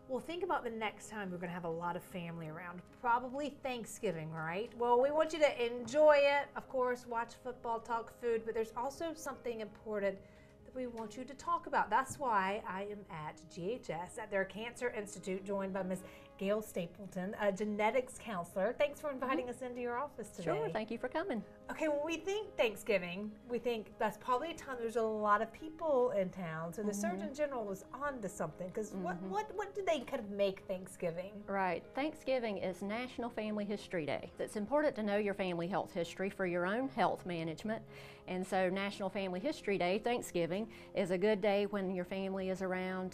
Well, think about the next time we're going to have a lot of family around. Probably Thanksgiving, right? Well, we want you to enjoy it. Of course, watch football, talk food, but there's also something important that we want you to talk about. That's why I am at GHS, at their Cancer Institute, joined by Ms. Gail Stapleton, a genetics counselor. Thanks for inviting us into your office today. Sure, thank you for coming. Okay, when we think Thanksgiving, we think that's probably a time there's a lot of people in town. So the Surgeon General was on to something, because what did they kind of make Thanksgiving? Right, Thanksgiving is National Family History Day. It's important to know your family health history for your own health management. And so National Family History Day, Thanksgiving, is a good day when your family is around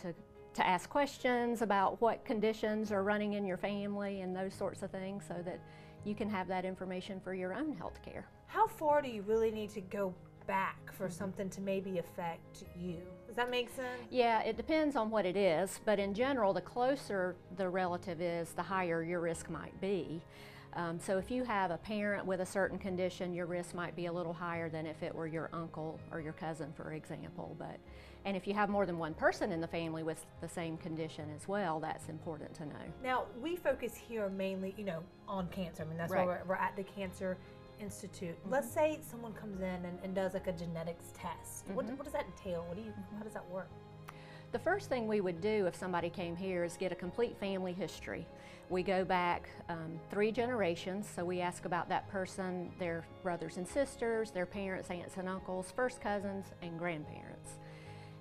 to ask questions about what conditions are running in your family and those sorts of things, so that you can have that information for your own health care. How far do you really need to go back for something to maybe affect you? Does that make sense? Yeah, it depends on what it is, but in general, the closer the relative is, the higher your risk might be. So if you have a parent with a certain condition, your risk might be a little higher than if it were your uncle or your cousin, for example. And if you have more than one person in the family with the same condition as well, that's important to know. Now, we focus here mainly, on cancer. I mean, that's why we're at the Cancer Institute. Let's say someone comes in and does like a genetics test. What does that entail? How does that work? The first thing we would do if somebody came here is get a complete family history. We go back 3 generations, so we ask about that person, their brothers and sisters, their parents, aunts and uncles, first cousins, and grandparents.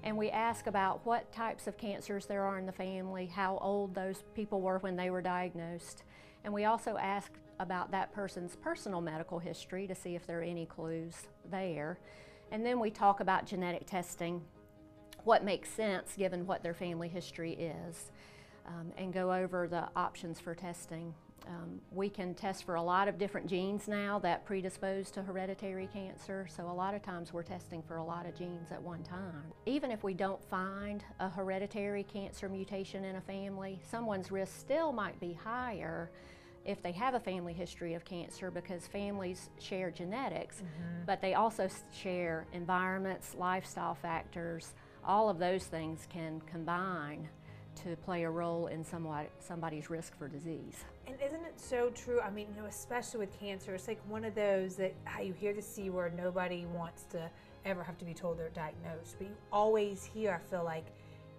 And we ask about what types of cancers there are in the family, how old those people were when they were diagnosed. And we also ask about that person's personal medical history to see if there are any clues there. And then we talk about genetic testing, what makes sense given what their family history is, and go over the options for testing. We can test for a lot of different genes now that predispose to hereditary cancer, so a lot of times we're testing for a lot of genes at one time. Even if we don't find a hereditary cancer mutation in a family, someone's risk still might be higher if they have a family history of cancer, because families share genetics, but they also share environments, lifestyle factors. All of those things can combine to play a role in somebody's risk for disease. And isn't it so true? I mean, especially with cancer, it's like one of those that you hear the C word, nobody wants to ever have to be told they're diagnosed, but you always hear, I feel like,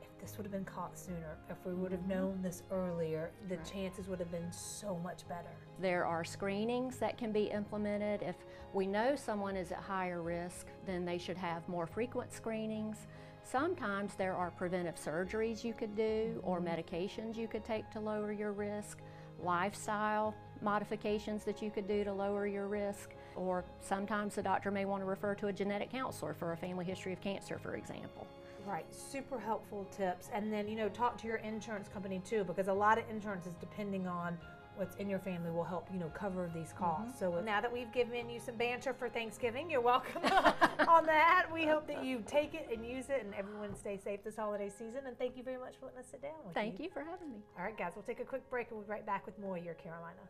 if this would have been caught sooner, if we would have known this earlier, the chances would have been so much better. There are screenings that can be implemented. If we know someone is at higher risk, then they should have more frequent screenings. Sometimes there are preventive surgeries you could do, or medications you could take to lower your risk, lifestyle modifications that you could do to lower your risk, or sometimes the doctor may want to refer to a genetic counselor for a family history of cancer, for example. Right, super helpful tips. And then, talk to your insurance company too, because a lot of insurances, depending on what's in your family, will help, cover these costs. So now that we've given you some banter for Thanksgiving, you're welcome on that. We hope that you take it and use it, and everyone stay safe this holiday season. And thank you very much for letting us sit down with you. Thank you for having me. All right, guys, we'll take a quick break and we'll be right back with more of Your Carolina.